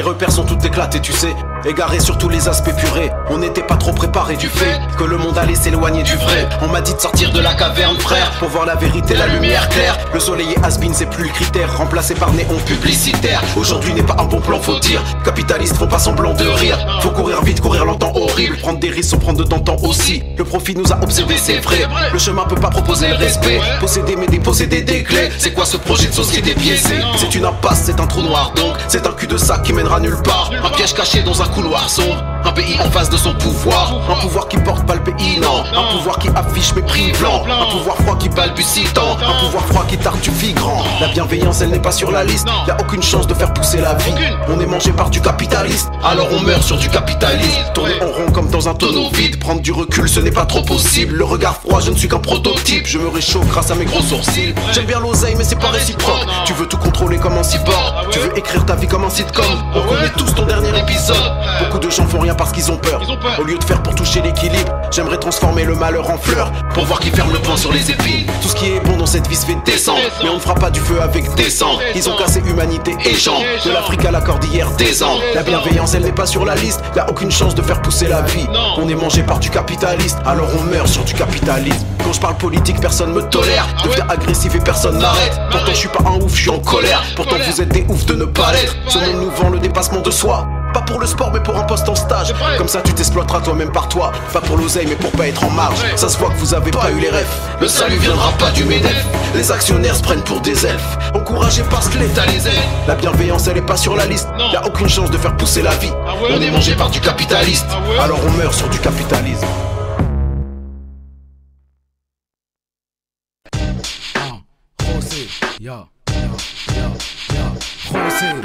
repères sont tout éclatés, tu sais, égarés sur tous les aspects purés. On n'était pas trop préparé du fait que le monde allait s'éloigner du vrai. On m'a dit de sortir de la caverne, frère, pour voir la vérité, la lumière claire. Le soleil et has-been, c'est plus le critère, remplacé par néon publicitaire. Aujourd'hui n'est pas un bon plan, faut dire. Capitalistes font pas semblant de rire. Faut courir vite, courir longtemps, horrible. Prendre des risques sans prendre de temps aussi. Le profit nous a obsédés, c'est vrai. Le chemin peut pas proposer le respect. Posséder mais déposséder des clés. C'est quoi ce projet de société biaisée? C'est une impasse, c'est un trou noir donc. C'est un cul-de-sac qui mènera nulle part. Un piège caché dans un couloir sombre. Un pays en face de son pouvoir. Un pouvoir qui porte pas le pays, non. Un pouvoir qui affiche mépris blanc. Un pouvoir froid qui balbutie tant. Un pouvoir froid qui tartufie grand. La bienveillance elle n'est pas sur la liste. Y'a aucune chance de faire pousser la vie. On est mangé par du capitaliste, alors on meurt sur du capitalisme. Tourner en rond comme dans un tonneau vide. Prendre du recul ce n'est pas trop possible. Le regard froid je ne suis qu'un prototype. Je me réchauffe grâce à mes gros sourcils. J'aime bien l'oseille mais c'est pas réciproque. Tu veux tout contrôler comme un cyborg. Tu veux écrire ta vie comme un sitcom. On connaît tous ton dernier épisode. Beaucoup de gens font rien parce qu'ils ont peur. Au lieu de faire pour toucher l'équilibre, j'aimerais transformer le malheur en fleur. Pour voir qui ferme le poing sur les épines. Tout ce qui est bon dans cette vie se fait descendre. Mais on ne fera pas du feu avec des cendres. Ils ont cassé humanité et gens. De l'Afrique à la cordillère des Andes. La bienveillance elle n'est pas sur la liste. Y'a aucune chance de faire pousser la vie. On est mangé par du capitaliste, alors on meurt sur du capitalisme. Quand je parle politique personne me tolère. Deviens agressif et personne n'arrête. Pourtant je suis pas un ouf, je suis en colère. Pourtant vous êtes des oufs de ne pas l'être. Ce monde nous vend le dépassement de soi. Pas pour le sport mais pour un poste en stage. Comme ça tu t'exploiteras toi-même par toi. Pas pour l'oseille mais pour pas être en marge. Ça se voit que vous avez pas eu les rêves. Le salut viendra pas du MEDEF. Les actionnaires se prennent pour des elfes. Encouragés parce que l'État les aide. La bienveillance elle est pas sur la liste. Y'a aucune chance de faire pousser la vie. On est mangé par du capitaliste, alors on meurt sur du capitalisme.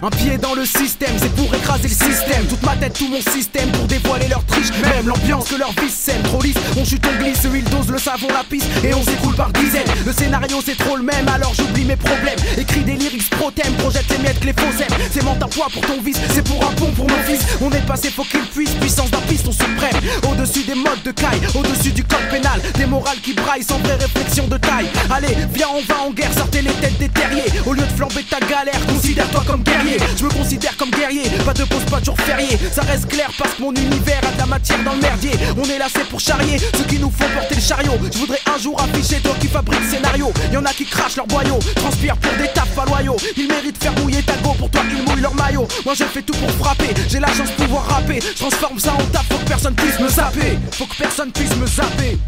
Un pied dans le système, c'est pour écraser le système. Toute ma tête, tout mon système pour dévoiler leur triche. Même l'ambiance que leur vice sème. Trop lisse, on chute, on glisse, huile dose, le savon, la piste. Et on s'écoule par dizaines. Le scénario c'est trop le même, alors j'oublie mes problèmes. Écris des lyrics pro-thème, projette les miettes que les faux aiment. C'est monte un poids pour ton vice, c'est pour un pont pour mon fils. On est passé, faut qu'il puisse, puissance d'un piston suprême. Au-dessus des modes de caille, au-dessus du code pénal. Des morales qui braillent sans vraie réflexion de taille. Allez, viens on va en guerre, sortez les têtes des terriers. Au lieu de flamber ta galère, considère-toi comme guerrier. Je me considère comme guerrier, pas de pause, pas de jour férié. Ça reste clair parce que mon univers a de la matière dans le merdier. On est là c'est pour charrier ceux qui nous font porter le chariot. Je voudrais un jour afficher toi qui fabrique le scénario. Y'en a qui crachent leur boyau, transpirent pour des tapes pas loyaux. Ils méritent de faire mouiller ta go, pour toi ils mouillent leur maillot. Moi je fais tout pour frapper, j'ai la chance de pouvoir rapper. Je transforme ça en tape, faut que personne puisse me zapper. Faut que personne puisse me zapper.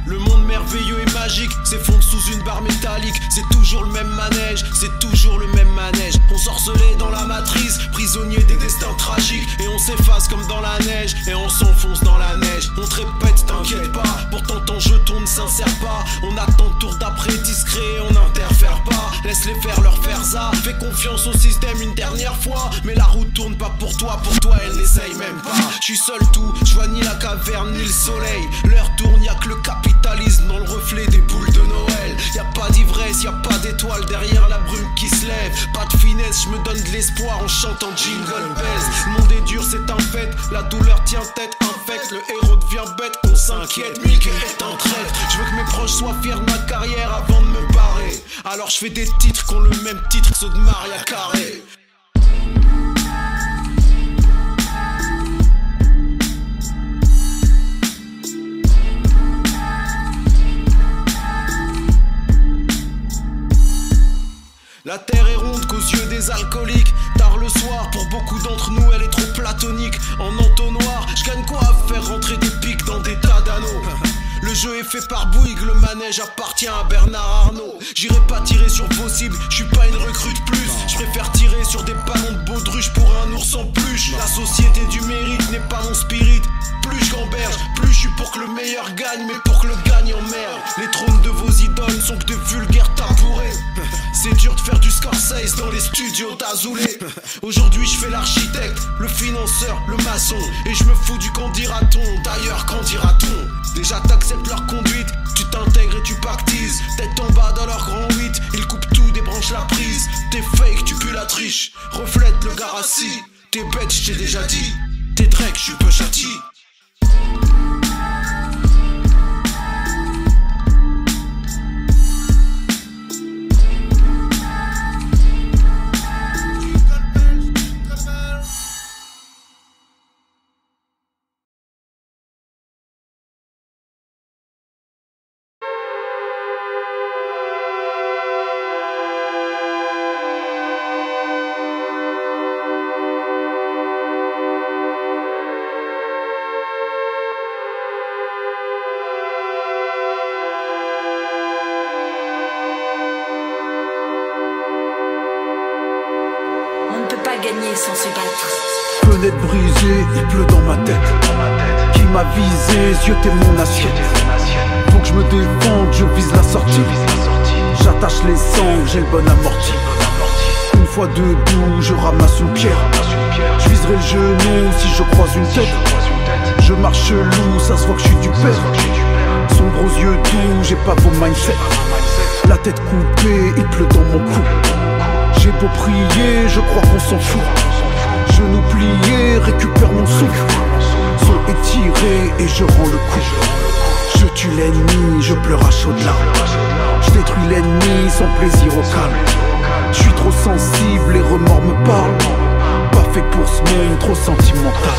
Le monde merveilleux et magique s'effondre sous une barre métallique. C'est toujours le même manège, c'est toujours le même manège. Ensorcelé dans la matrice, prisonnier des destins tragiques. Et on s'efface comme dans la neige, et on s'enfonce dans la neige. On te répète, t'inquiète pas, pourtant ton jeton ne s'insère pas. On attend tour d'après discret, on n'interfère pas. Laisse-les faire leur faire ça, fais confiance au système une dernière fois. Mais la route tourne pas pour toi elle n'essaye même pas. Je suis seul tout, je vois ni la caverne ni le soleil. L'heure tourne, y'a que le capitalisme dans le reflet des boules de Noël. Y'a pas d'ivresse, y'a pas d'étoile derrière la brume qui se lève. Pas de finesse, je me donne de l'espoir en chantant Jingle Bells. Le monde est dur, c'est un fait, la douleur tient tête, infecte. Le héros devient bête, on s'inquiète, Mickey est en traite. Je veux que mes proches soient fiers de ma carrière avant de me barrer. Alors je fais des titres qui ont le même titre que ceux de Maria Carré. La terre est ronde qu'aux yeux des alcooliques. Tard le soir, pour beaucoup d'entre nous, elle est trop platonique. En entonnoir, je gagne quoi à faire rentrer des pics dans des tas d'anneaux. Le jeu est fait par Bouygues, le manège appartient à Bernard Arnault. J'irai pas tirer sur vos cibles, je suis pas une recrue de plus. Je préfère tirer sur des ballons de baudruche pour un ours en peluche. La société du mérite n'est pas mon spirit. Plus je gamberge, plus je suis pour que le meilleur gagne, mais pour que le gagnant merde. Les trônes de vos idoles sont que de vulgaires tabourets. C'est dur de faire du Scorsese dans les studios d'Azoulay. Aujourd'hui je fais l'architecte, le financeur, le maçon. Et je me fous du qu'en dira-t-on, d'ailleurs qu'en dira-t-on. Déjà t'acceptes leur conduite, tu t'intègres et tu pactises. Tête en bas dans leur grand 8, ils coupent tout, débranchent la prise. T'es fake, tu pues la triche, reflète le garassi. T'es bête, j't'ai déjà dit. T'es Drake, j'suis peu châti. Gagner sans se battre. Fenêtre brisée, il pleut dans ma tête. Qui m'a visé, zioté mon assiette. Faut que je me défende, je vise la sortie. J'attache les sangles, j'ai le bon amorti. Une fois debout, je ramasse une pierre. Je viserai le genou si je croise une tête. Je marche loup, ça se voit que je suis du père. Sombre aux yeux doux, j'ai pas vos mindset. La tête coupée, il pleut dans mon cou. J'ai beau prier, je crois qu'on s'en fout. Genoux pliés, récupère mon souffle. Son étiré et je rends le coup. Je tue l'ennemi, je pleure à chaudes larmes. Je détruis l'ennemi sans plaisir au calme. Je suis trop sensible, les remords me parlent. Pas fait pour ce monde, trop sentimental.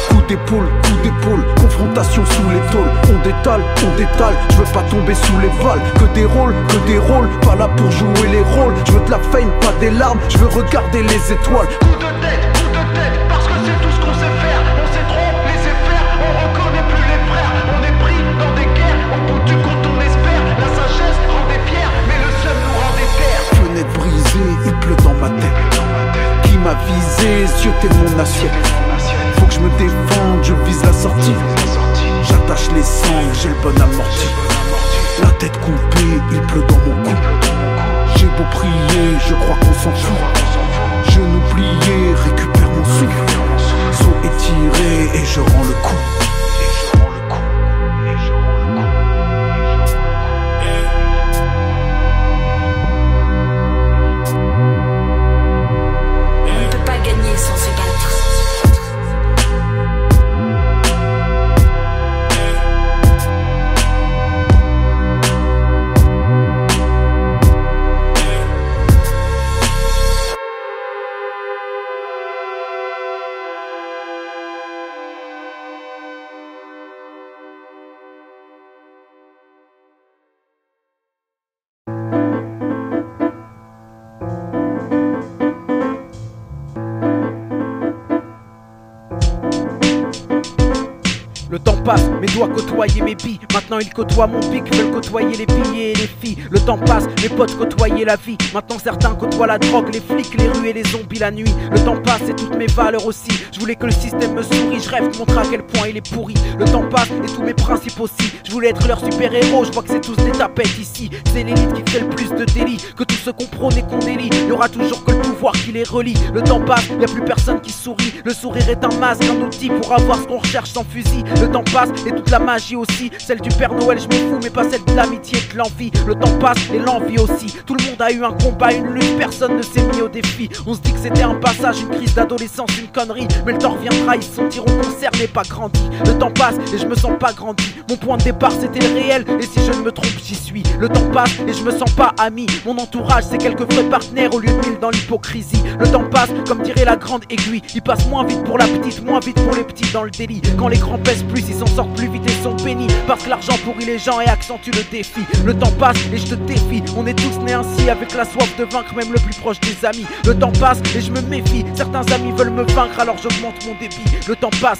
Coup d'épaule, confrontation sous les tôles. On détale, je veux pas tomber sous les balles. Que des rôles, pas là pour jouer les rôles. Je veux de la fame, pas des larmes, je veux regarder les étoiles. Coup de tête, parce que c'est tout ce qu'on sait faire. On sait trop laisser faire, on reconnaît plus les frères. On est pris dans des guerres, au bout du compte on espère. La sagesse rend des fiers, mais le seum nous rend des terres. Fenêtre brisée, il pleut dans ma tête. Qui m'a visé, zioté mon assiette. Faut que je me défende, je vise la sortie. J'attache les sangles, j'ai le bon amorti. La tête coupée, il pleut dans mon cou. J'ai beau prier, je crois qu'on s'en fout. Genoux pliés, récupère mon souffle. Saut étiré et je rends le coup. On ne peut pas gagner sans se battre. Le temps passe, mes doigts côtoyaient mes billes. Maintenant ils côtoient mon pic, veulent côtoyer les billets et les filles. Le temps passe, mes potes côtoyaient la vie. Maintenant certains côtoient la drogue, les flics, les rues et les zombies la nuit. Le temps passe et toutes mes valeurs aussi. Je voulais que le système me sourie, je rêve de montrer à quel point il est pourri. Le temps passe et tous mes principes aussi. Je voulais être leur super-héros, je vois que c'est tous des tapettes ici. C'est l'élite qui fait le plus de délits que tous ceux qu'on prône et qu'on délie. Il y aura toujours que le pouvoir qui les relie. Le temps passe, y a plus personne qui sourit. Le sourire est un masque, un outil pour avoir ce qu'on recherche sans fusil. Le temps passe et toute la magie aussi. Celle du Père Noël je m'en fous, mais pas celle de l'amitié et de l'envie. Le temps passe et l'envie aussi. Tout le monde a eu un combat, une lutte, personne ne s'est mis au défi. On se dit que c'était un passage, une crise d'adolescence, une connerie. Mais le temps reviendra, ils se sentiront concernés, pas grandis. Le temps passe et je me sens pas grandi. Mon point de départ c'était le réel, et si je ne me trompe j'y suis. Le temps passe et je me sens pas ami. Mon entourage c'est quelques vrais partenaires au lieu de 1000 dans l'hypocrisie. Le temps passe comme dirait la grande aiguille. Il passe moins vite pour la petite, moins vite pour les petits dans le délit. Quand les grands pèsent plus, ils s'en sortent plus vite et sont bénis. Parce que l'argent pourrit les gens et accentue le défi. Le temps passe et je te défie. On est tous nés ainsi avec la soif de vaincre même le plus proche des amis. Le temps passe et je me méfie. Certains amis veulent me vaincre alors j'augmente mon débit. Le temps passe,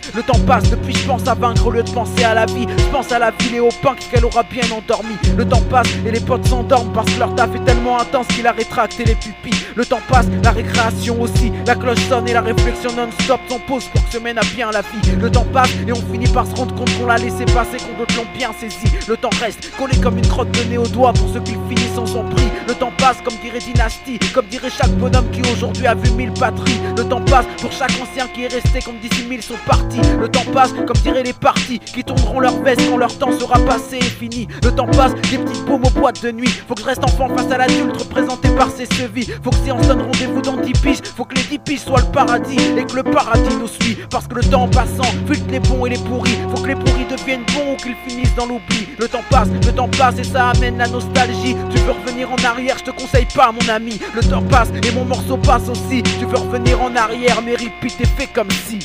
depuis je pense à vaincre au lieu de penser à la vie. Je pense à la ville et au pain qu'elle aura bien endormi. Le temps passe et les potes s'endorment parce que leur taf est tellement intense qu'il a rétracté les pupilles. Le temps passe, la récréation aussi. La cloche sonne et la réflexion non-stop s'en pose pour que se mène à bien la vie. Le temps passe et on finit par se rendre rendent compte qu'on l'a laissé passer, qu'on d'autres l'ont bien saisi. Le temps reste collé comme une crotte de nez au doigt pour ceux qui finissent sans son prix. Le temps passe comme dirait Dynasty, comme dirait chaque bonhomme qui aujourd'hui a vu 1000 patries. Le temps passe pour chaque ancien qui est resté comme d'ici 1000 sont partis. Le temps passe comme diraient les partis qui tourneront leur veste quand leur temps sera passé et fini. Le temps passe, des petites paumes aux boîtes de nuit. Faut que je reste enfant face à l'adulte représenté par ses chevilles. Faut que si on se donne rendez-vous dans 10 piges, faut que les 10 piges soient le paradis et que le paradis nous suit. Parce que le temps en passant filtre les bons et les pourris. Faut que les pourris deviennent bons ou qu'ils finissent dans l'oubli. Le temps passe et ça amène la nostalgie. Tu veux revenir en arrière, je te conseille pas mon ami. Le temps passe et mon morceau passe aussi. Tu veux revenir en arrière, mais repeat et fais comme si.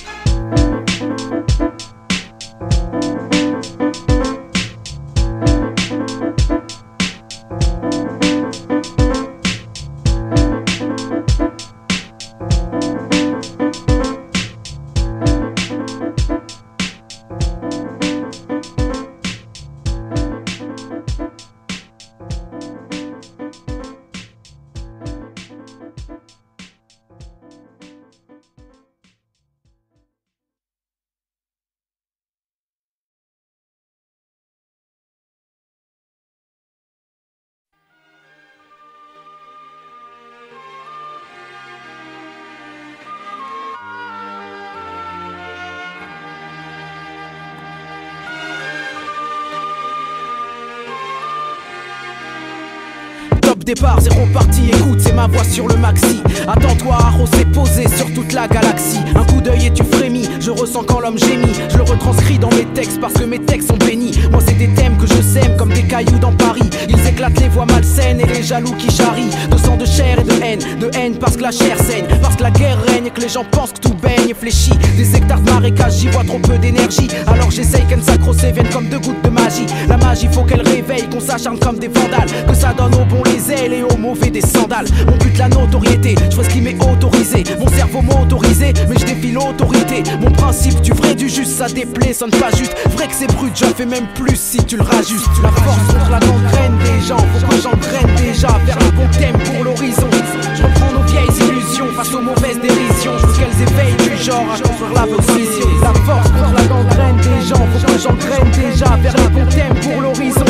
Départ, c'est reparti, écoute, c'est ma voix sur le maxi. Attends-toi à rosser posé sur toute la galaxie. Un coup d'œil et tu frémis, je ressens quand l'homme gémit. Je le retranscris dans mes textes parce que mes textes sont bénis. Moi c'est des thèmes que je sème comme des cailloux dans Paris. Ils éclatent les voix malsaines et les jaloux qui charrient. De sang, de chair et de haine parce que la chair saigne. Parce que la guerre règne et que les gens pensent que tout baigne et fléchit. Des hectares de marécages, j'y vois trop peu d'énergie. Alors j'essaye qu'un sacrocé vienne comme deux gouttes de magie. La magie faut qu'elle réveille, qu'on s'acharne comme des vandales. Que ça donne aux bons les ailes et aux mauvais des sandales. Mon but la notoriété, je ferai ce qui m'est autorisé. Mon cerveau m'a autorisé, mais je défie l'autorité. Mon principe du vrai du juste, ça déplaît, sonne pas juste. Vrai que c'est brut, j'en fais même plus si tu le rajustes. La force contre la gangrène des gens, faut que j'engraine déjà vers le bon thème pour l'horizon. Je reprends nos vieilles illusions face aux mauvaises dérisions. Je veux qu'elles éveillent du genre à construire la bonne vision. La force contre la gangrène des gens, faut que j'engraine déjà vers le bon thème pour l'horizon.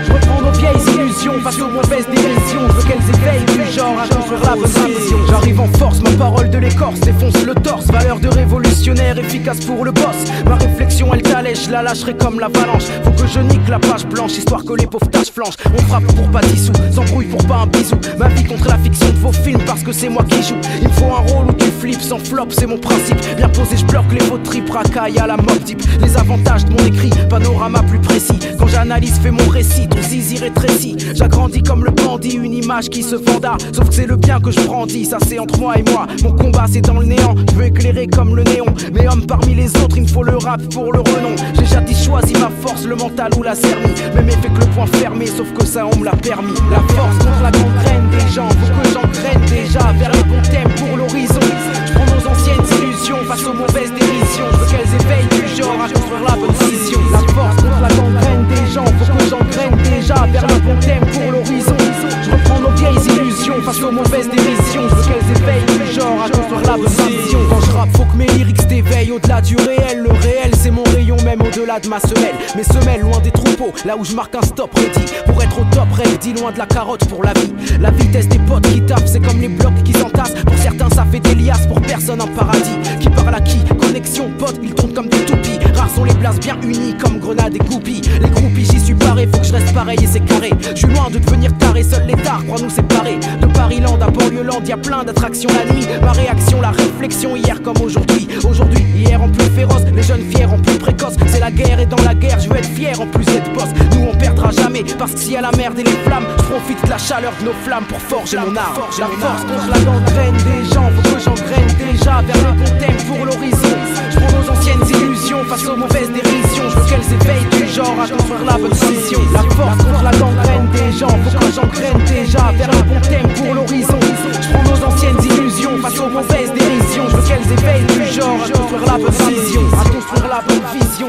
Je reprends nos vieilles illusions face aux mauvaises dérisions. Je veux qu'elles éveillent du genre à construire la bonne vision. J'arrive en force, ma parole de l'écorce défonce le torse. Valeur de révolutionnaire, efficace pour le boss. Ma réflexion elle t'allège, je la lâcherai comme l'avalanche. Faut que je nique la page blanche, histoire que les pauvres tâches flanchent. On frappe pour pas dissous, s'embrouille pour pas un bisou. Ma vie contre la fiction de vos films parce que c'est moi qui joue. Il me faut un rôle où tu flippes sans flop, c'est mon principe. Bien posé, je bloque les faux tripes, racaille à la mob type. Les avantages de mon écrit, panorama plus précis. Quand j'analyse, fais mon récit, ton zizi rétrécit. J'agrandis comme le bandit, une image qui se venda. Sauf que c'est le bien que je brandis, ça c'est entre moi et moi. Mon combat c'est dans le néant, je veux éclairer comme le néon. Mais homme parmi les autres, il me faut le rap pour le renom. J'ai jadis choisi ma force, le mental ou la cernie. Même effet que le point fermé, sauf que ça on me l'a permis. La force contre la gangrène des gens, faut que j'engraine déjà vers les bons thèmes pour l'horizon. Je prends nos anciennes illusions face aux mauvaises dérisions. Je veux qu'elles éveillent du genre à construire la bonne vision. La force contre la gangrène des gens, faut que j'engraine déjà vers le bon thème pour l'horizon. Je reprends nos vieilles illusions face aux mauvaises dérisions. Je veux qu'elles éveillent du genre à construire la bonne vision. Quand je rappe, faut que mes lyrics t'éveillent au-delà du réel. Le réel c'est mon rayon même au-delà de ma semelle. Mes semelles loin des troupeaux, là où je marque un stop ready. Pour être au top ready, loin de la carotte pour la vie. La vitesse des potes qui tapent, c'est comme les blocs qui s'entassent. Pour certains ça fait des liasses, pour personne un paradis. Qui parle à qui? Connexion pote, ils tombent comme des toupies. Rares sont les places bien unies comme grenades et groupies. Les groupies j'y suis paré, faut que je reste pareil et c'est carré. Je suis loin de devenir taré, seuls les dards croient nous séparer. De Paris-Land à Banlieue-Land, y'a plein d'attractions la nuit. Ma réaction, la réflexion hier comme aujourd'hui. Aujourd'hui, hier en plus féroce, les jeunes fiers en plus précoces. C'est la guerre et dans la guerre, je veux être fier en plus d'être boss. Nous on perdra jamais, parce que s'il y a la merde et les flammes, je profite de la chaleur de nos flammes pour forger mon art. La force contre la gangrène des gens, faut que j'engraine déjà vers le bon thème pour l'horizon. Je prends nos anciennes illusions face aux mauvaises dérisions. Je veux qu'elles éveillent du genre à construire la bonne vision. La force contre la gangrène des gens, faut que j'engraine déjà vers le bon thème pour l'horizon. Je prends nos anciennes illusions face aux mauvaises dérisions. Je veux qu'elles éveillent du genre à construire la bonne vision. À construire la bonne vision.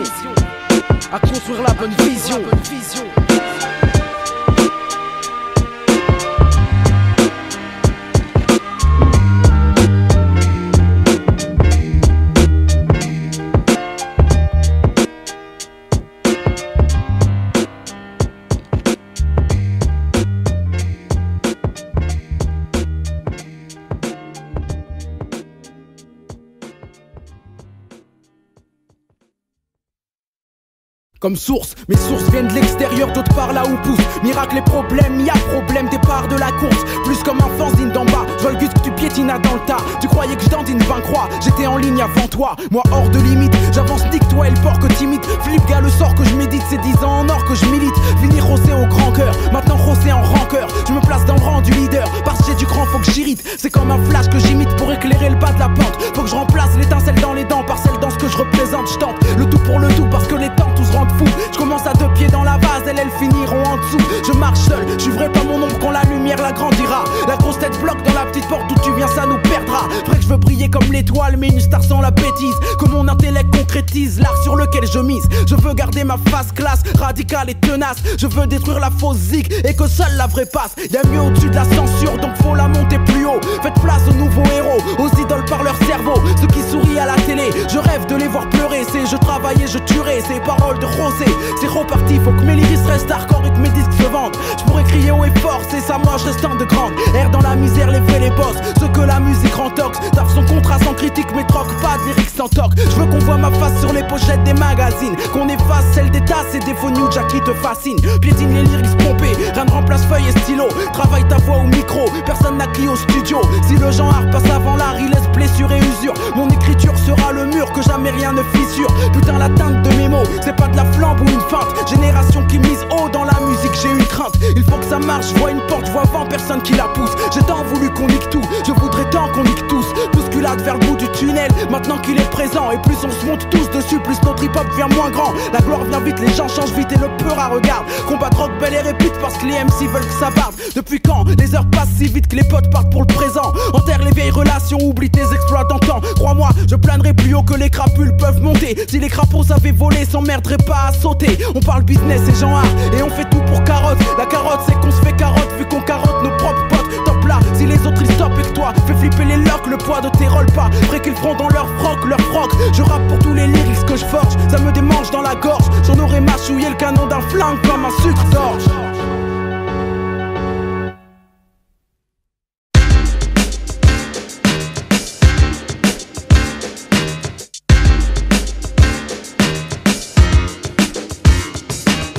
À construire la bonne vision. Comme source, mes sources viennent de l'extérieur, d'autre part là où pousse. Miracle et problème, y'a problème, départ de la course. Plus comme un fanzine d'en bas, je vois le gus que tu piétines dans le tas. Tu croyais que je dandine 20 croix, j'étais en ligne avant toi. Moi hors de limite, j'avance nique toi et le porc que t'imites. Flip gars le sort que je médite, c'est 10 ans en or que je milite. Finir rossé au grand cœur, maintenant rossé en rancœur. Je me place dans le rang du leader, parce que j'ai du cran, faut que j'irrite. C'est comme un flash que j'imite pour éclairer le bas de la pente. Faut que je remplace l'étincelle dans les dents par celle dans ce que je représente. Je tente le tout pour le tout parce que les temps tous rendent fou. Je commence à 2 pieds dans la vase, elles finiront en dessous. Je marche seul, je vrai pas mon ombre quand la lumière l'agrandira. La grosse tête bloque dans la petite porte d'où tu viens, ça nous perdra. Vrai que je veux briller comme l'étoile, mais une star sans la bêtise. Que mon intellect concrétise l'art sur lequel je mise. Je veux garder ma face classe, radicale et tenace. Je veux détruire la fausse zig et que seule la vraie passe. Y'a mieux au-dessus de la censure, donc faut la monter plus haut. Faites place aux nouveaux héros, aux idoles par leur cerveau. Ceux qui sourient à la télé, je rêve de les voir pleurer. C'est je travaille et je tuerai, ces paroles de Rosé. C'est reparti, faut que mes lyrics restent hardcore et que mes disques se vendent. Je pourrais crier haut et fort, c'est ça moi je reste en de grande. Air dans la misère, les vrais les boss, ceux que la musique rend tox. Tape son contrat sans critique mais troque pas de lyrics sans toc. Je veux qu'on voit ma face sur les pochettes des magazines, qu'on efface celle des tasses et des faux New Jack qui te fascinent. Piétine les lyrics pompés, rien ne remplace feuille et stylo. Travaille ta voix au micro, personne n'a crié au studio. Si le genre art passe avant l'art, il laisse blessure et usure. Mon écriture sera le mur que jamais rien ne fissure. Putain la teinte de mes mots, c'est pas de la flambe ou une feinte. Génération qui mise haut dans la musique, j'ai une crainte. Il faut que ça marche, je vois une porte, je vois 20 personnes qui la poussent. J'ai tant voulu qu'on nique tout, je voudrais tant qu'on nique tous. Bousculade vers le bout du tunnel, maintenant qu'il est présent. Et plus on se monte tous dessus, plus notre hip-hop devient moins grand. La gloire vient vite, les gens changent vite et le peur à regarde. Combat rock, belle et répite parce que les MC veulent que ça barde. Depuis quand les heures passent si vite que les potes partent pour le présent. Enterre les vieilles relations, oublie tes exploits d'antan. Crois-moi, je planerai plus haut que les crapules peuvent monter. Si les crapauds savaient voler, s'emmerderaient pas à sauter. On parle business et genre art et on fait tout pour carotte. La carotte c'est qu'on se fait carotte vu qu'on carotte nos propres potes. Top là, si les autres ils stoppent et que toi fais flipper les locks, le poids de tes rolls pas. Vrai qu'ils feront dans leur froc. Je rappe pour tous les lyrics que je forge, ça me démange dans la gorge. J'en aurais mâchouillé le canon d'un flingue comme un sucre d'orge.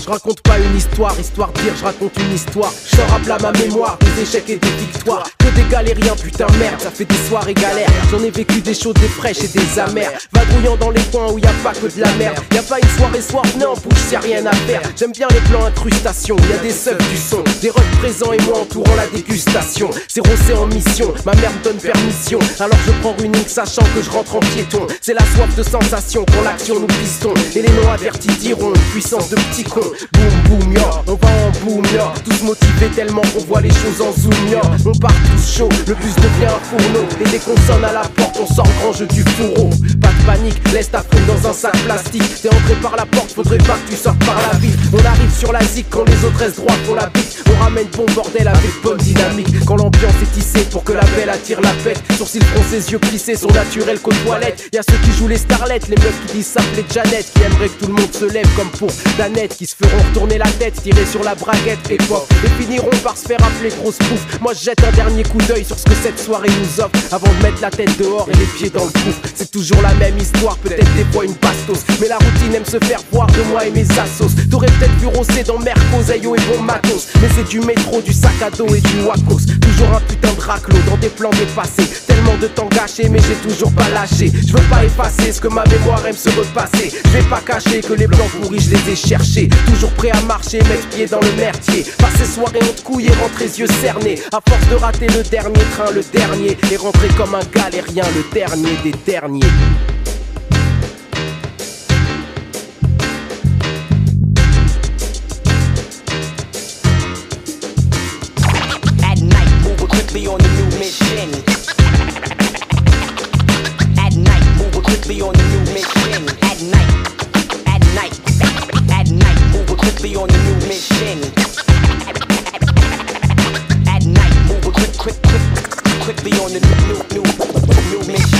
Je raconte pas une histoire de dire je raconte une histoire. Je rappelle à ma mémoire des échecs et des victoires. Que des galériens, putain merde, ça fait des soirées galères. J'en ai vécu des chaudes, des fraîches et des amères. Vadrouillant dans les coins où y a pas que de la merde. Y a pas une soirée soir, non, bouge, y'a rien à faire. J'aime bien les plans incrustations, y a des subs du son, des rugs présents et moi entourant la dégustation. C'est rossé en mission, ma mère me donne permission. Alors je prends une ligne sachant que je rentre en piéton. C'est la soif de sensation quand l'action nous piston. Et les noms avertis diront une puissance de petits cons. Boum boum ya, on va en boum ya. Tous motivés tellement qu'on voit les choses en zoom ya. On part tous chaud, le bus devient un fourneau. Et dès qu'on sonne à la porte, on sort grand jeu du fourreau. Pas de panique, laisse ta fouille dans un sac plastique. T'es entré par la porte, faudrait pas que tu sortes par la ville. On arrive sur la zik quand les autres restent droits pour la bite. On ramène bon bordel avec bonne dynamique. Quand l'ambiance est tissée pour que la belle attire la pète. Sourcils froncés, yeux plissés, sont naturels qu'aux toilettes. Y'a ceux qui jouent les starlettes, les meufs qui disent s'appeler Janet. Qui aimeraient que tout le monde se lève comme pour Danette. Qui se feront retourner la tête, tirer sur la braguette et pop. Et finiront par se faire appeler grosse pouf. Moi je jette un dernier coup d'œil sur ce que cette soirée nous offre. Avant de mettre la tête dehors et les pieds dans le gouffre. C'est toujours la même histoire, peut-être des fois une bastos. Mais la routine aime se faire voir de moi et mes assos. T'aurais peut-être vu Rossé dans Mercos, Ayo et bon matos. Mais c'est du métro, du sac à dos et du Wacos. Toujours un putain de raclo dans des plans dépassés. Tellement de temps gâché mais j'ai toujours pas lâché. Je veux pas effacer ce que ma mémoire aime se repasser. Je vais pas cacher que les blancs pourris je les ai cherchés. Toujours prêt à marcher, mettre pied dans le merdier. Passer soirée honte couille et rentrer yeux cernés. À force de rater le dernier train, le dernier. Et rentrer comme un galérien, le dernier des derniers. At night, move quickly on the new mission. At night, move quickly on the new mission. At night, at night, at night, move quickly on the new mission. At night, move quickly on the new mission.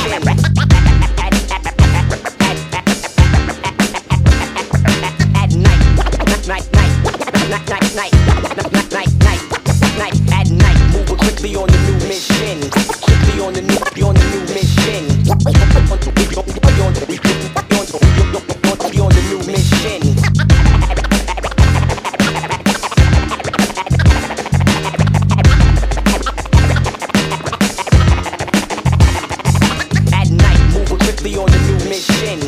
quickly on a new mission.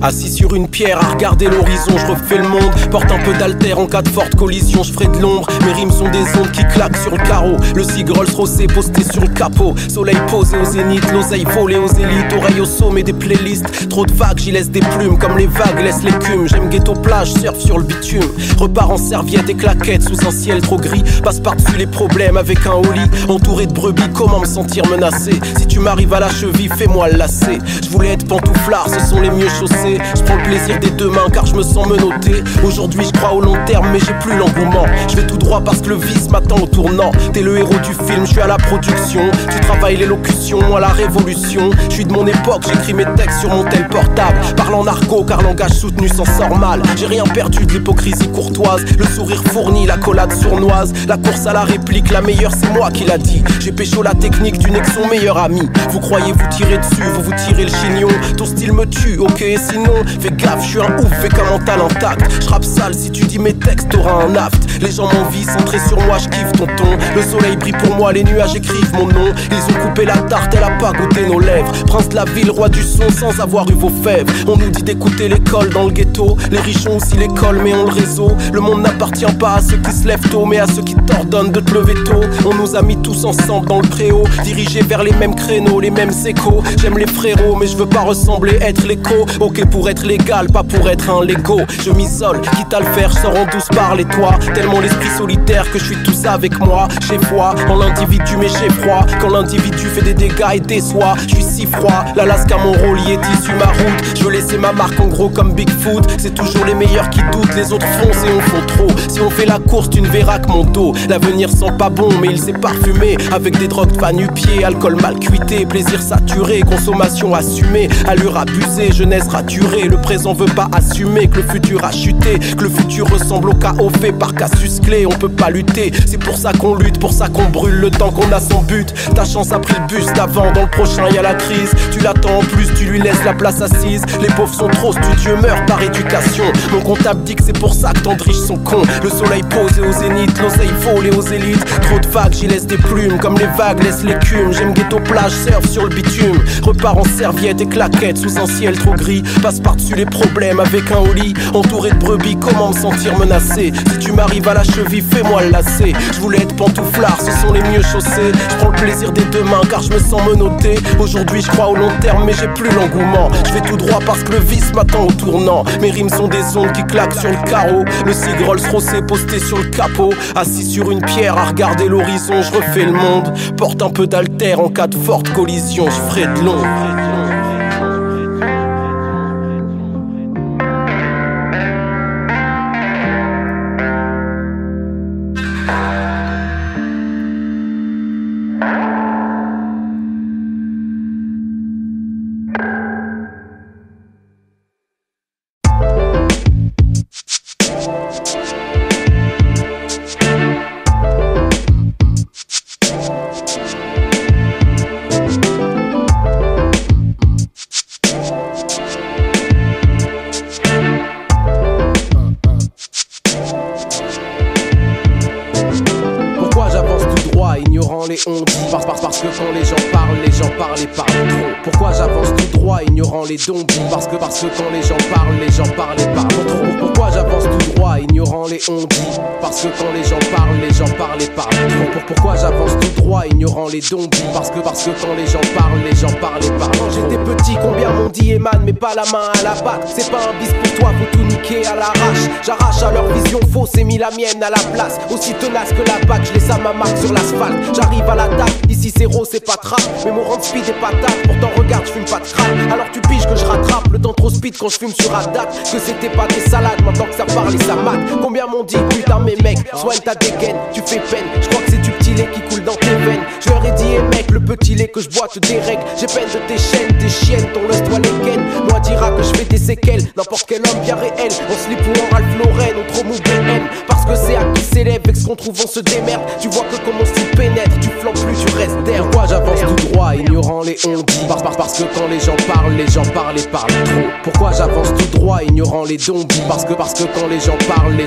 Assis sur une pierre à regarder l'horizon, je refais le monde. Porte un peu d'altère en cas de forte collision, je ferai de l'ombre. Mes rimes sont des ondes qui claquent sur le carreau. Le cig Rolls-Royce posté sur le capot. Soleil posé au zénith, l'oseille volée aux élites. Oreille au sommet des playlists. Trop de vagues, j'y laisse des plumes. Comme les vagues laissent l'écume. J'aime ghetto plage, surf sur le bitume. Repars en serviette et claquettes sous un ciel trop gris. Passe par-dessus les problèmes avec un holly. Entouré de brebis, comment me sentir menacé? Si tu m'arrives à la cheville, fais-moi le lacet. Je voulais être pantouflard, ce sont les mieux chaussés. Je prends le plaisir des deux mains car je me sens menotté. Aujourd'hui je crois au long terme mais j'ai plus l'engouement. Je vais tout droit parce que le vice m'attend au tournant. T'es le héros du film, je suis à la production. Tu travailles l'élocution à la révolution. Je suis de mon époque, j'écris mes textes sur mon tel portable. Parle en argot car langage soutenu s'en sort mal. J'ai rien perdu de l'hypocrisie courtoise. Le sourire fourni, l'accolade sournoise. La course à la réplique, la meilleure c'est moi qui l'a dit. J'ai pécho la technique, tu n'es que son meilleur ami. Vous croyez vous tirer dessus, vous vous tirez le chignon. Ton style me tue, ok, sinon fais gaffe, je suis un ouf, fais qu'un mental intact. Je rappe sale, si tu dis mes textes, t'auras un aft. Les gens m'envient, centrés sur moi, je kiffe ton ton. Le soleil brille pour moi, les nuages écrivent mon nom. Ils ont coupé la tarte, elle a pas goûté nos lèvres. Prince de la ville, roi du son, sans avoir eu vos fèves. On nous dit d'écouter l'école dans le ghetto. Les riches ont aussi l'école, mais ont le réseau. Le monde n'appartient pas à ceux qui se lèvent tôt, mais à ceux qui t'ordonnent de te lever tôt. On nous a mis tous ensemble dans le préau, dirigés vers les mêmes créneaux, les mêmes échos. J'aime les frérots, mais je veux pas ressembler, être l'écho. Ok pour être légal, pas pour être un Lego. Je m'isole, quitte à le faire, je sors en douce par les toits. Tellement l'esprit solitaire que je suis tout ça avec moi. Chez foi, en l'individu mais j'ai froid. Quand l'individu fait des dégâts et déçoit, je suis si froid, l'Alaska mon rôle y est issu ma route. Je veux laisser ma marque en gros comme Bigfoot. C'est toujours les meilleurs qui doutent, les autres foncent et on font trop. Si on fait la course, tu ne verras que mon dos. L'avenir sent pas bon mais il s'est parfumé. Avec des drogues pas nu-pieds, alcool mal cuité. Plaisir saturé, consommation assumée. Allure abusée, jeunesse raturée. Le présent veut pas assumer que le futur a chuté, que le futur ressemble au chaos fait par Cassius Clay. On peut pas lutter, c'est pour ça qu'on lutte, pour ça qu'on brûle le temps qu'on a son but. Ta chance a pris le bus d'avant, dans le prochain y a la crise. Tu l'attends en plus, tu lui laisses la place assise. Les pauvres sont trop studieux, meurent par éducation. Mon comptable dit que c'est pour ça que tant de riches sont cons. Le soleil posé au zénith, l'oseille volée aux élites. Trop de vagues, j'y laisse des plumes, comme les vagues laissent l'écume. J'aime ghetto plage, surf sur le bitume. Repars en serviette et claquettes sous un ciel trop gris. Passe par-dessus les problèmes avec un holly. Entouré de brebis, comment me sentir menacé? Si tu m'arrives à la cheville, fais-moi le lacet. Je voulais être pantouflard, ce sont les mieux chaussés. Je prends le plaisir des deux mains car je me sens menotté. Aujourd'hui je crois au long terme mais j'ai plus l'engouement. Je vais tout droit parce que le vice m'attend au tournant. Mes rimes sont des ondes qui claquent sur le carreau. Le cig Rolls-Royce posté sur le capot. Assis sur une pierre à regarder l'horizon, je refais le monde. Porte un peu d'altère en cas de forte collision, je ferai de l'ombre. Parce que quand les gens parlent et parlent trop. Pourquoi j'avance tout droit ignorant les zombies? Parce que quand les gens parlent et parlent trop. Pourquoi Pourquoi j'avance tout droit, ignorant les on-dit? Parce que quand les gens parlent et parlent trop. Pourquoi j'avance tout droit, ignorant les zombies? Parce que quand les gens parlent et parlent. Quand j'étais petit, combien m'ont dit Eman, mais pas la main à la batte. C'est pas un bis pour toi, faut tout niquer à l'arrache. J'arrache à leur vision fausse et mis la mienne à la place. Aussi tenace que la bague, je laisse à ma marque sur l'asphalte. J'arrive à la date, ici c'est rose, c'est pas trap. Mais mon rang de speed est patate, pourtant regarde, je fume pas de crack. Alors tu piges que je rattrape le temps trop speed quand je fume sur Haddad. Que c'était pas des salades, maintenant que ça parle et ça mate. Combien m'ont dit, putain mes mecs, soigne ta dégaine, tu fais peine. Je crois que c'est du petit lait qui coule dans tes veines. Je leur ai dit, mec, le petit lait que je bois te dérègle. J'ai peine de tes chaînes, tes chiennes, ton laisse-toi les gaines. Moi dira que je fais des séquelles, n'importe quel homme bien réel. On slip ou en Ralph Lauren, on trop mou BM. Parce que c'est à qui s'élève et que ce qu'on trouve on se démerde. Tu vois que comme on s'y pénètre, tu flanques plus, tu restes d'air. Pourquoi j'avance tout droit, ignorant les on-dit? Parce que quand les gens parlent et parlent trop. Pourquoi j'avance tout droit, ignorant les zombies? Parce que quand les gens parlent et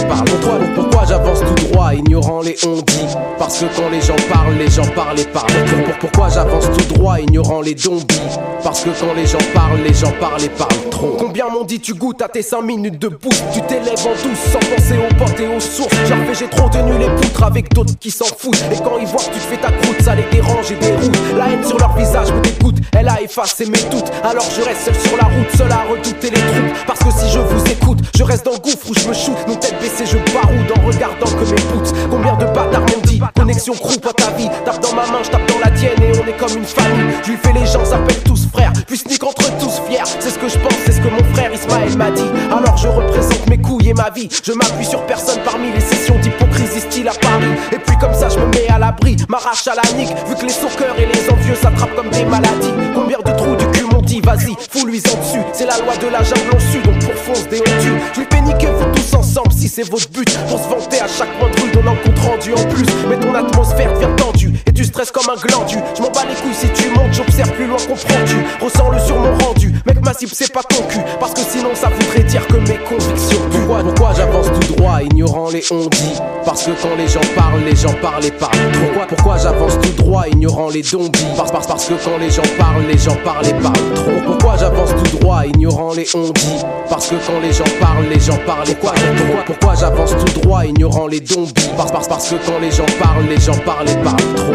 parlent trop. Pourquoi j'avance tout droit, ignorant les on-dit? Parce que quand les gens parlent et parlent trop. Pourquoi j'avance tout droit, ignorant les zombies? Parce que quand les gens parlent et parlent trop. Combien m'ont dit tu goûtes à tes 5 minutes de boost? Tu t'élèves en douce sans penser aux portes et aux sources. J'ai trop tenu les poutres avec d'autres qui s'en foutent. Et quand ils voient que tu te fais ta croûte, ça les dérange et déroute. La haine sur leur visage me dégoûte, elle a effacé mes doutes. Alors je reste seul sur la route, seul à redouter les troupes. Parce que si je vous écoute, je reste dans le gouffre où je me shoot. Nos têtes baissées, je baroude en regardant que mes boots. Combien de bâtards m'ont dit, connexion groupe à ta vie. Tape dans ma main, je tape dans la tienne et on est comme une famille. Je lui fais les gens s'appellent tous frères, puis sneak entre tous fiers. C'est ce que je pense, c'est ce que mon frère Ismaël m'a dit. Alors je représente mes couilles et ma vie. Je m'appuie sur personne parmi les sessions d'hypocrisie style à Paris. Et puis comme ça je me mets à l'abri, m'arrache à la nique. Vu que les soceurs et les envieux s'attrapent comme des maladies. Combien de trous du cul m'ont dit vas-y, fous-lui en dessus. C'est la loi de la jungle en su, donc pour fonce des on tue. Je lui fais niquer vous tous ensemble si c'est votre but. Pour se vanter à chaque point de rue, donnant compte rendu en plus. Mais ton atmosphère devient tendue et tu stresses comme un glandu. Je m'en bats les couilles si tu montes, j'observe plus loin, comprends-tu? Ressens-le sur mon rendu, mec ma cible c'est pas ton cul. Parce que sinon ça voudrait dire que mes convictions puent. Pourquoi j'avance tout droit, ignorant les on-dit? Parce que quand les gens parlent et parlent trop. Pourquoi j'avance tout droit, ignorant les zombies? Parce que quand les gens parlent et parlent trop. Pourquoi j'avance tout droit, ignorant les on-dit? Parce que quand les gens parlent et parlent trop. Pourquoi j'avance tout droit, ignorant les zombies? Parce que quand les gens parlent et parlent trop.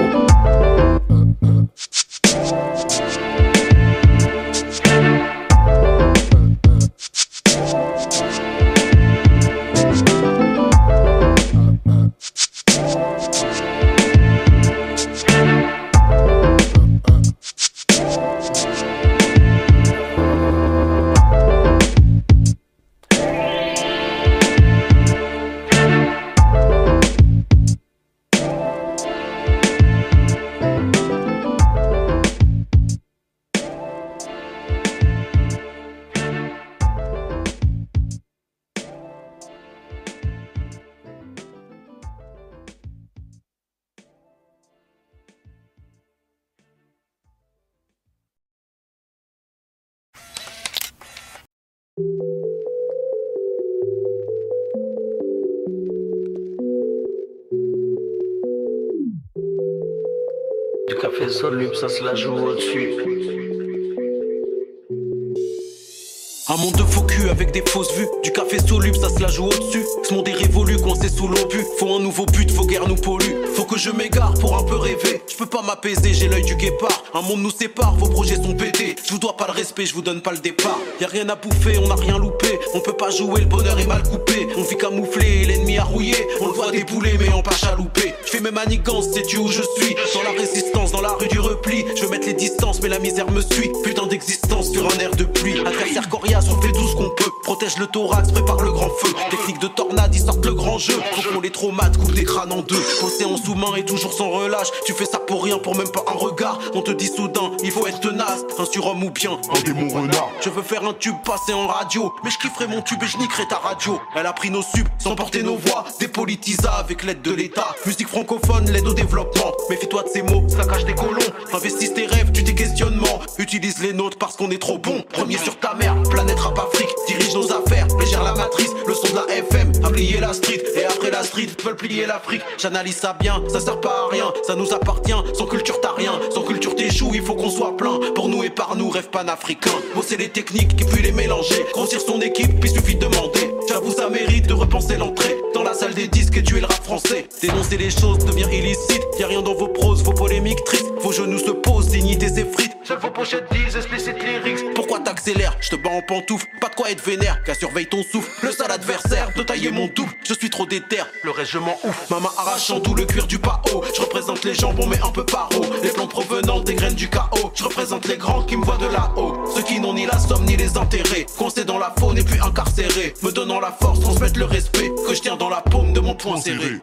Du café soluble, ça se la joue au-dessus. Un monde de faux cul avec des fausses vues. Du café soluble, ça se la joue au-dessus. Ce monde est révolu, coincé sous l'obus. Faut un nouveau but, faut guère nous pollue. Faut que je m'égare pour un peu rêver. Je peux pas m'apaiser, j'ai l'œil du guépard. Un monde nous sépare, vos projets sont pétés. Je vous dois pas le respect, je vous donne pas le départ. Y'a rien à bouffer, on a rien loupé. On peut pas jouer, le bonheur est mal coupé. On vit camouflé, l'ennemi a rouillé. On le voit débouler, mais en pas chaloupé. Je fais mes manigances, sais-tu où je suis? Dans la résistance, dans la rue du repli. Je veux mettre les distances, mais la misère me suit. Putain d'existence sur un air de pluie. Adversaire coriace, on fait tout ce qu'on peut. Protège le thorax, prépare le grand feu. Technique de tornade, ils sortent le grand jeu. Faut qu'on les traumates, coupe des crânes en deux. Océan sous-main et toujours sans relâche. Tu fais ça pour rien, pour même pas un regard. On te dit soudain, il faut être tenace. Un surhomme ou bien un démon renard. Je veux faire un tube passé en radio. Mais je kifferai mon tube et je niquerai ta radio. Elle a pris nos subs, sans porter nos voix. Dépolitisa avec l'aide de l'État. Musique francophone, l'aide au développement. Méfie-toi de ces mots, ça cache des colons. Investisse tes rêves, tu tes questionnements. Utilise les nôtres parce qu'on est trop bon. Premier sur ta mère, planète rap Afrique. Dirige nos affaires, légère la matrice. Le son de la FM, a plié la street. Et après la street, veulent plier l'Afrique. J'analyse ça bien, ça sert pas à rien. Ça nous appartient, sans culture t'as rien. Sans culture t'échoues, il faut qu'on soit plein. Pour nous et par nous, rêve panafricain. Bosser les techniques et puis les mélanger. Grossir son équipe, puis suffit de demander. J'avoue ça mérite de repenser l'entrée dans la salle des disques et tuer le rap français. Dénoncer les choses devient illicite, y'a rien dans vos proses, vos polémiques tristes. Vos genoux se posent, dignité s'effrite. Seules vos pochettes disent explicite lyrics. Pourquoi t'accélères? Je te bats en pantoufle, pas de quoi être vénère, qu'à surveille ton souffle. Le sale adversaire de tailler mon double, je suis trop déter, le reste je m'en ouf. Ma main arrachant tout le cuir du pao. Je représente les jambons mais un peu paro. Les plantes provenant des graines du chaos. Je représente les grands qui me voient de là-haut. Ceux qui n'ont ni la somme ni les intérêts. Coincés dans la faune et puis incarcérés. Me donnant la force, transmettre le respect que je tiens dans la paume de mon poing serré.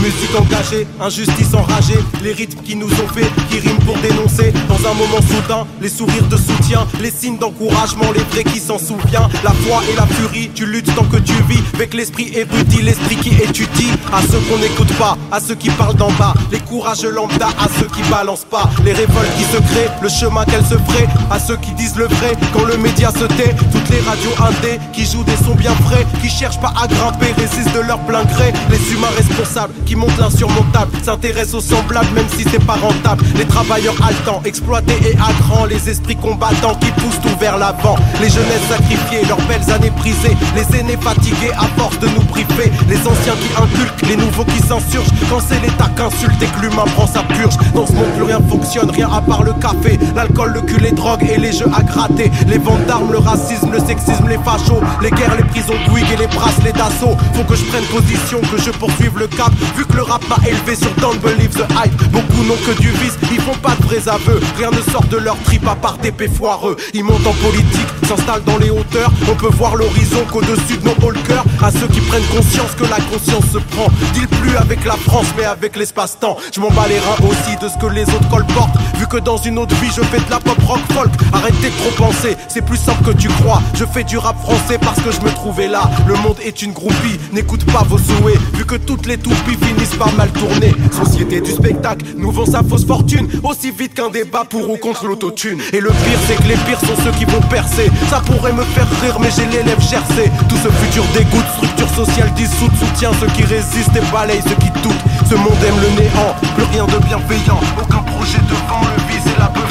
Musique engagée, injustice enragée, les rythmes qui nous ont fait, qui riment pour dénoncer. Dans un moment soudain, les sourires de soutien, les signes d'encouragement, les vrais qui s'en souviennent. La foi et la furie, tu luttes tant que tu vis, avec l'esprit érudit, l'esprit qui étudie. À ceux qu'on n'écoute pas, à ceux qui parlent d'en bas, les courageux lambda, à ceux qui balancent pas, les révoltes qui se créent, le chemin qu'elles se feraient, à ceux qui disent le vrai quand le média se tait. Toutes les radios indés qui jouent des sons bien frais, qui cherchent pas à grimper, résistent de leur plein gré. Les humains responsables qui montent l'insurmontable, s'intéressent aux semblables même si c'est pas rentable. Les travailleurs haletants, exploités et à grands, les esprits combattants qui poussent tout vers l'avant. Les jeunesses sacrifiées, leurs belles années brisées, les aînés fatigués à force de nous priver, les anciens qui inculquent, les nouveaux qui s'insurgent. Quand c'est l'état qu'insulte et que l'humain prend sa purge. Dans ce monde plus rien fonctionne, rien à part le café, l'alcool, le cul, les drogues et les jeux à gratter. Les ventes d'armes, le racisme, le sexisme, les fachos, les guerres, les prisons Bouygues et les bracelets d'assaut. Faut que je prenne position, que je poursuive le cap, vu que le rap m'a élevé sur Don't Believe the Hype. Beaucoup n'ont que du vice, ils font pas de vrais aveux. Rien ne sort de leur trip à part d'épées foireux. Ils montent en politique, s'installent dans les hauteurs. On peut voir l'horizon qu'au-dessus de nos hauts le cœur. À ceux qui prennent conscience que la conscience se prend. Deal plus avec la France mais avec l'espace-temps. Je m'en bats les reins aussi de ce que les autres colportent. Vu que dans une autre vie je fais de la pop rock folk. Arrêtez de trop penser, c'est plus simple que tu crois. Je fais du rap français parce que je me trouvais là. Le monde est une groupie, n'écoute pas vos souhaits. Vu que toutes les toupies finissent par mal tourner. Société du spectacle, nous vend sa fausse fortune aussi vite qu'un débat pour ou contre l'autotune. Et le pire c'est que les pires sont ceux qui vont percer. Ça pourrait me faire rire mais j'ai les lèvres gercées. Tout ce futur dégoûte, structure sociale dissoute. Soutient ceux qui résistent et balaye ceux qui doutent. Ce monde aime le néant, plus rien de bienveillant. Aucun projet devant, le vice et la blanc.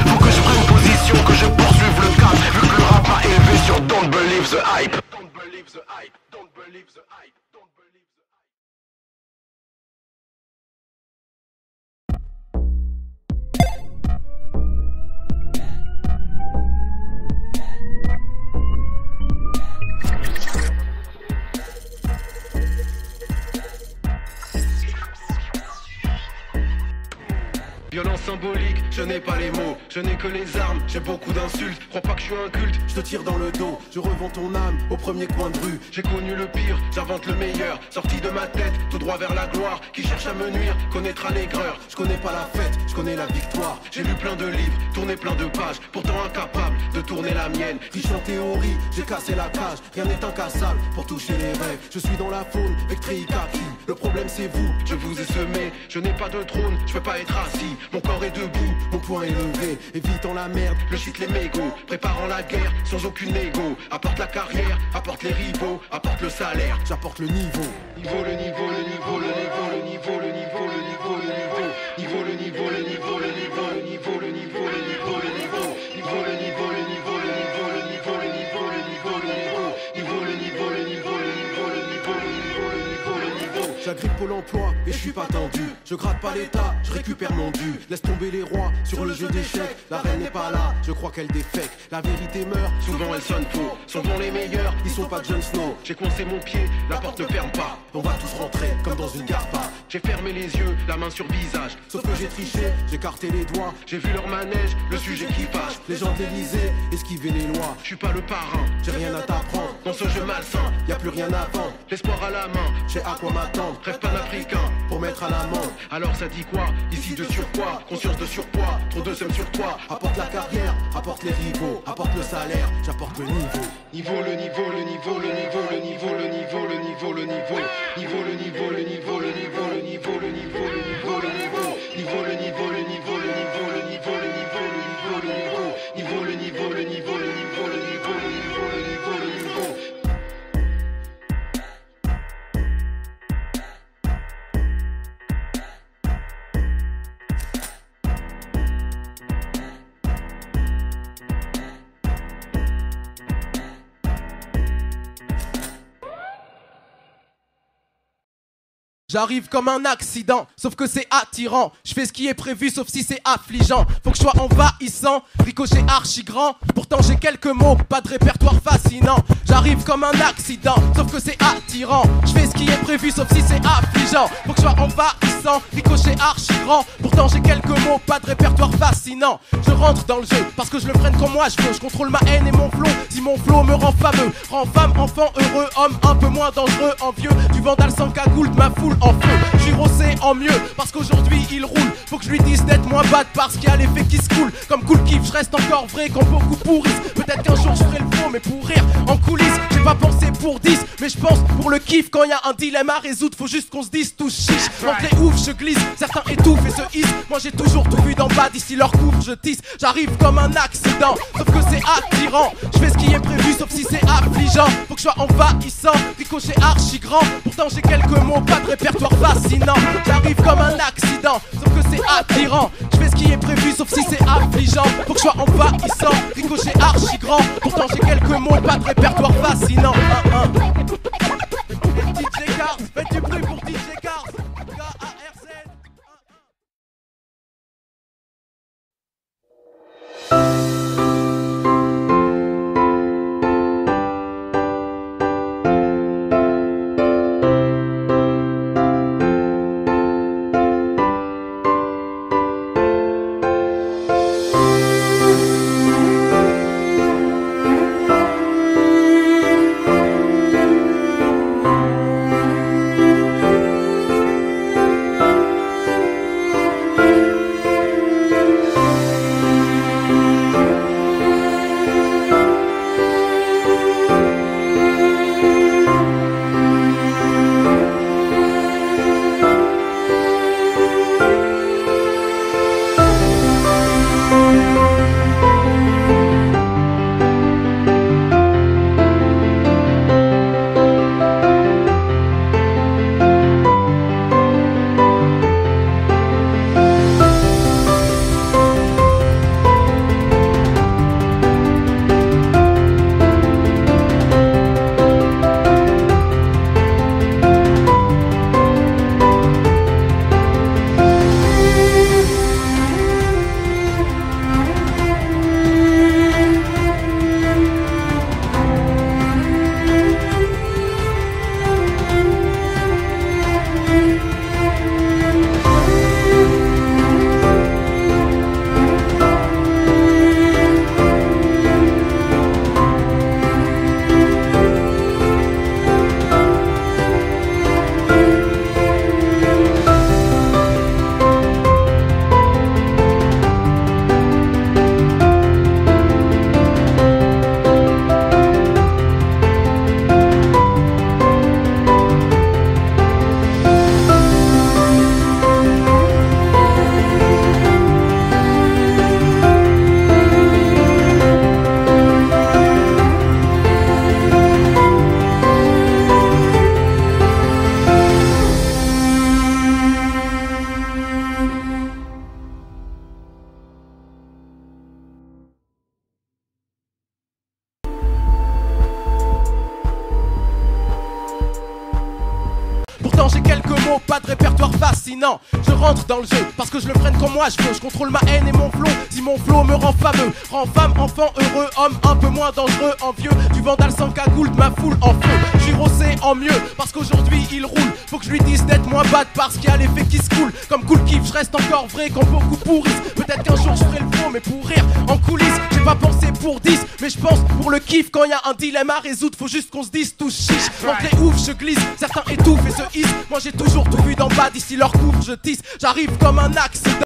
Faut que je prenne position, que je poursuive le cap. Vu que le rap m'a élevé sur Don't Believe the Hype. Don't believe the hype, don't believe the hype. Violence symbolique, je n'ai pas les mots, je n'ai que les armes, j'ai beaucoup d'insultes. Crois pas que je suis un culte, je te tire dans le dos, je revends ton âme au premier coin de rue. J'ai connu le pire, j'invente le meilleur, sorti de ma tête, tout droit vers la gloire. Qui cherche à me nuire, connaîtra l'aigreur. Je connais pas la fête, je connais la victoire. J'ai lu plein de livres, tourné plein de pages, pourtant incapable de tourner la mienne. Riche en théorie, j'ai cassé la cage, rien n'est incassable pour toucher les rêves. Je suis dans la faune, Vectri Kaki. Le problème c'est vous, je vous ai semé. Je n'ai pas de trône, je peux pas être assis. Mon corps est debout, mon poing est levé. Évitant la merde, le shit les mégots. Préparant la guerre, sans aucune négo. Apporte la carrière, apporte les rivaux. Apporte le salaire, j'apporte le niveau. Niveau, le niveau, le niveau, le niveau, le niveau, le niveau, le niveau, le niveau. Niveau, le niveau, le niveau, le niveau, le niveau, le niveau, le niveau, le niveau. Niveau, le niveau, le niveau, le niveau, le niveau, le niveau, le niveau, le niveau. Niveau, le niveau, le niveau, le niveau, le niveau, le niveau, le niveau, le niveau. J'agrippe Pôle emploi et je suis pas tendu. Je gratte pas l'état, je récupère mon dû. Laisse tomber les rois sur le jeu d'échecs. La reine n'est pas là, je crois qu'elle défèque. La vérité meurt, souvent elle sonne faux. Sont bons les meilleurs, ils sont pas Jon Snow. J'ai coincé mon pied, la porte ne ferme pas. On va tous rentrer comme dans une garpa. J'ai fermé les yeux, la main sur visage. Sauf que j'ai triché, j'ai écarté les doigts. J'ai vu leur manège, le sujet qui fâche. Les gens d'Élysée, esquiver les lois. Je suis pas le parrain, j'ai rien à t'apprendre. Dans ce jeu malsain, y a plus rien à vendre. L'espoir à la main, j'ai à quoi m'attendre. Rêve panafricain pour mettre à l'amende. Alors ça dit quoi? Ici de surpoids, conscience de surpoids. Trop de seum sur toi, apporte la carrière, apporte Apporte les rivaux, apporte le salaire, j'apporte le niveau. Niveau, le niveau, le niveau, le niveau, le niveau, le niveau, le niveau, le niveau. Niveau, le niveau, le niveau, le niveau, le niveau, le niveau, le niveau, le niveau. Niveau, le niveau, le niveau, le niveau, le niveau, le niveau, le niveau, le niveau. Niveau, le niveau, le niveau, le niveau, le niveau, le niveau, le niveau, le niveau. J'arrive comme un accident, sauf que c'est attirant. Je fais ce qui est prévu, sauf si c'est affligeant. Faut que je sois envahissant, ricochet archi grand. Pourtant j'ai quelques mots, pas de répertoire fascinant. J'arrive comme un accident, sauf que c'est attirant. Je fais ce qui est prévu, sauf si c'est affligeant. Faut que je sois envahissant, ricochet archi grand. Pourtant j'ai quelques mots, pas de répertoire fascinant. Je rentre dans le jeu, parce que je le prenne comme moi je veux. Je contrôle ma haine et mon flow, si mon flow me rend fameux. Rend femme, enfant, heureux, homme un peu moins dangereux, envieux. Du vandal sans cagoule, de ma foule en feu. Je suis rossé en mieux parce qu'aujourd'hui il roule. Faut que je lui dise d'être moins bad parce qu'il y a l'effet qui se coule. Comme cool kiff, je reste encore vrai quand beaucoup pourrissent. Peut-être qu'un jour je ferai le faux mais pour rire en coulisses. J'ai pas pensé pour 10 mais je pense pour le kiff. Quand il y a un dilemme à résoudre faut juste qu'on se dise tout chiche. L'entrée ouf, je glisse, certains étouffent et se hissent. Moi j'ai toujours tout vu d'en bas, d'ici leur couvre je tisse. J'arrive comme un accident, sauf que c'est attirant. Je fais ce qui est prévu sauf si c'est affligeant. Faut que je sois envahissant, ricochet archi grand. Pourtant j'ai quelques mots, pas de répertoire fascinant. J'arrive comme un accident, sauf que c'est attirant. Je fais ce qui est prévu sauf si c'est affligeant. Faut que je sois envahissant, ricochet archi grand. Pourtant j'ai quelques mots, pas de répertoire fascinant. DJ Cars, faites du bruit pour DJ Cars. K-A-R-Z. J'ai quelques mots, pas de répertoire fascinant. Je rentre dans le jeu parce que je le prenne comme moi je veux. Je contrôle ma haine et mon flow, si mon flow me rend fameux. Rend femme, enfant, heureux, homme un peu moins dangereux, envieux. Du vandal sans cagoule, de ma foule en feu. Je suis rossé en mieux parce qu'aujourd'hui il roule. Faut que je lui dise d'être moins bad parce qu'il y a l'effet qui se coule. Comme cool kiff, je reste encore vrai quand beaucoup pourrissent. Peut-être qu'un jour je ferai le faux mais pour rire en coulisses. J'ai pas pensé pour 10 mais je pense pour le kiff. Quand il y a un dilemme à résoudre faut juste qu'on se dise tout chiche. L'entrée ouf, je glisse, certains étouffent et se hissent. Moi j'ai toujours tout vu d'en bas, d'ici leur couvre je tisse. J'arrive comme un accident.